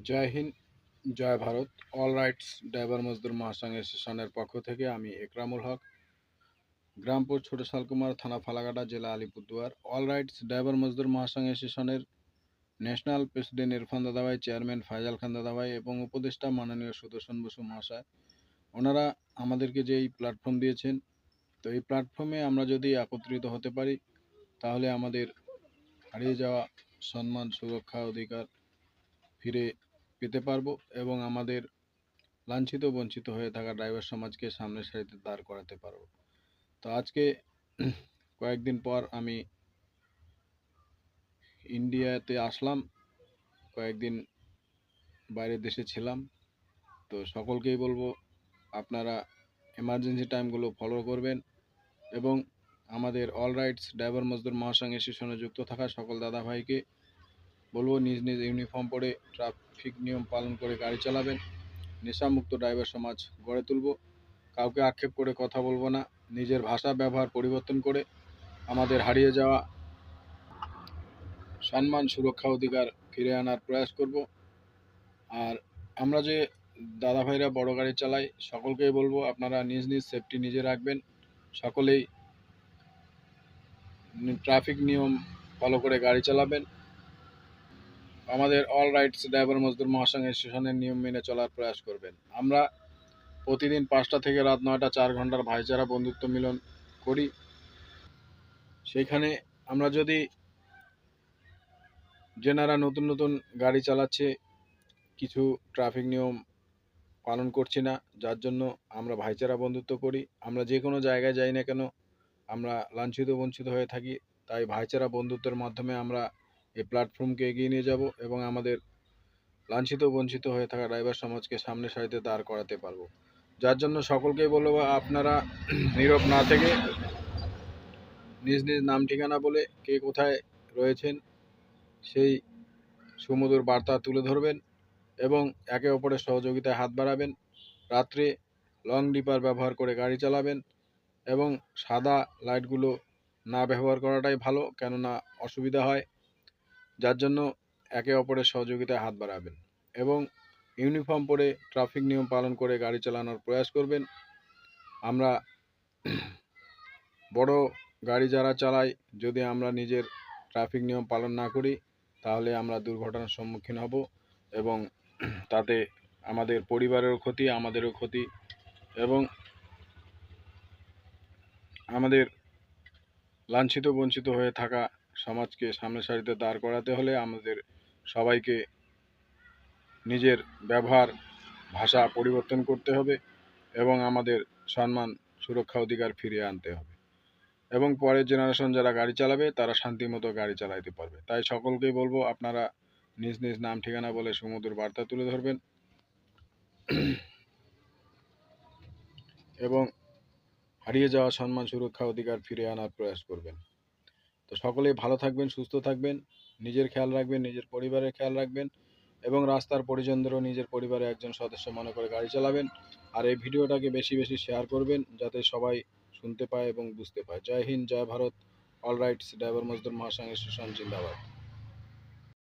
জয় হিন্দ, জয় Bharat. All rides driver মজদুর মহাসংঘ অ্যাসোসিয়েশনের পক্ষ থেকে আমি একরামুল হক, গ্রামপুর ছোট শালকুমার, থানা ফালাকাটা, জেলা আলিপুরদুয়ার। অল রাইটস ড্রাইভার মজদুর মহাসংঘ অ্যাসোসিয়েশনের ন্যাশনাল প্রেসিডেন্ট ইরফান দাদাভাই, চেয়ারম্যান ফাইজাল খান দাদাভাই এবং উপদেষ্টা মাননীয় সুদর্শন বসু মহাশয়, ওনারা আমাদেরকে যে এই প্ল্যাটফর্ম দিয়েছেন, তো এই প্ল্যাটফর্মে আমরা যদি একত্রিত হতে পারি তাহলে আমাদের হারিয়ে যাওয়া সম্মান, সুরক্ষা, অধিকার ফিরে পেতে পারবো এবং আমাদের লাঞ্ছিত বঞ্চিত হয়ে থাকা ড্রাইভার সমাজকে সামনের সারিতে দাঁড় করাতে পারবো। তো আজকে কয়েকদিন পর আমি ইন্ডিয়াতে আসলাম, কয়েকদিন বাইরের দেশে ছিলাম। তো সকলকেই বলবো আপনারা এমার্জেন্সি টাইমগুলো ফলো করবেন এবং আমাদের অল রাইটস ড্রাইভার মজদুর মহাসংঘ অ্যাসোসিয়েশনে যুক্ত থাকা সকল দাদা ভাইকে বলবো নিজ নিজ ইউনিফর্ম পরে ট্রাফিক নিয়ম পালন করে গাড়ি চালাবেন। নেশামুক্ত ড্রাইভার সমাজ গড়ে তুলব। কাউকে আক্ষেপ করে কথা বলবো না। নিজের ভাষা ব্যবহার পরিবর্তন করে আমাদের হারিয়ে যাওয়া সম্মান, সুরক্ষা, অধিকার ফিরে আনার প্রয়াস করব। আর আমরা যে দাদা ভাইরা বড় গাড়ি চালাই, সকলকেই বলবো আপনারা নিজ নিজ সেফটি নিজে রাখবেন। সকলেই ট্রাফিক নিয়ম ফলো করে গাড়ি চালাবেন। আমাদের অল রাইটস ড্রাইভার মজদুর মহাসংঘ অ্যাসোসিয়েশনের নিয়ম মেনে চলার প্রয়াস করবেন। আমরা প্রতিদিন 5টা থেকে রাত 9টা 4 ঘন্টার ভাইচারা বন্ধুত্ব মিলন করি। সেইখানে আমরা যদি যেনারা নতুন নতুন গাড়ি চালাচ্ছে, কিছু ট্রাফিক নিয়ম পালন করছি না, যার জন্য আমরা ভাইচারা বন্ধুত্ব করি। আমরা যে কোনো জায়গায় যাই না কেন আমরা লাঞ্ছিত বঞ্চিত হয়ে থাকি। তাই ভাইচারা বন্ধুত্বের মাধ্যমে আমরা এই প্ল্যাটফর্মকে এগিয়ে নিয়ে যাব এবং আমাদের লাঞ্ছিত বঞ্চিত হয়ে থাকা ড্রাইভার সমাজকে সামনের সারিতে দাঁড় করাতে পারবো। যার জন্য সকলকেই বলবো আপনারা নীরব না থেকে নিজ নিজ নাম ঠিকানা বলে কে কোথায় রয়েছেন সেই সুমধুর বার্তা তুলে ধরবেন এবং একে অপরের সহযোগিতায় হাত বাড়াবেন। রাত্রে লং ডিপার ব্যবহার করে গাড়ি চালাবেন এবং সাদা লাইটগুলো না ব্যবহার করাটাই ভালো, কেননা অসুবিধা হয়। যার জন্য একে অপরের সহযোগিতায় হাত বাড়াবেন এবং ইউনিফর্ম পরে ট্রাফিক নিয়ম পালন করে গাড়ি চালানোর প্রয়াস করবেন। আমরা বড় গাড়ি যারা চালাই, যদি আমরা নিজের ট্রাফিক নিয়ম পালন না করি তাহলে আমরা দুর্ঘটনার সম্মুখীন হব এবং তাতে আমাদের পরিবারেরও ক্ষতি, আমাদেরও ক্ষতি এবং আমাদের লাঞ্ছিত বঞ্চিত হয়ে থাকা সমাজকে সামনের সারিতে দাঁড় করাতে হলে আমাদের সবাইকে নিজের ব্যবহার, ভাষা পরিবর্তন করতে হবে এবং আমাদের সম্মান, সুরক্ষা, অধিকার ফিরিয়ে আনতে হবে এবং পরের জেনারেশন যারা গাড়ি চালাবে তারা শান্তিমতো গাড়ি চালাতে পারবে। তাই সকলকেই বলবো আপনারা নিজ নিজ নাম ঠিকানা বলে সুমধুর বার্তা তুলে ধরবেন এবং হারিয়ে যাওয়া সম্মান, সুরক্ষা, অধিকার ফিরে আনার প্রয়াস করবেন। তো সকলেই ভালো থাকবেন, সুস্থ থাকবেন, নিজের খেয়াল রাখবেন, নিজের পরিবারের খেয়াল রাখবেন এবং রাস্তার পরিজনদেরও নিজের পরিবারের একজন সদস্য মনে করে গাড়ি চালাবেন। আর এই ভিডিওটাকে বেশি বেশি শেয়ার করবেন যাতে সবাই শুনতে পায় এবং বুঝতে পায়। জয় হিন্দ, জয় ভারত। অল রাইটস ড্রাইভার মজদুর মহাসংঘ অ্যাসোসিয়েশন জিন্দাবাদ।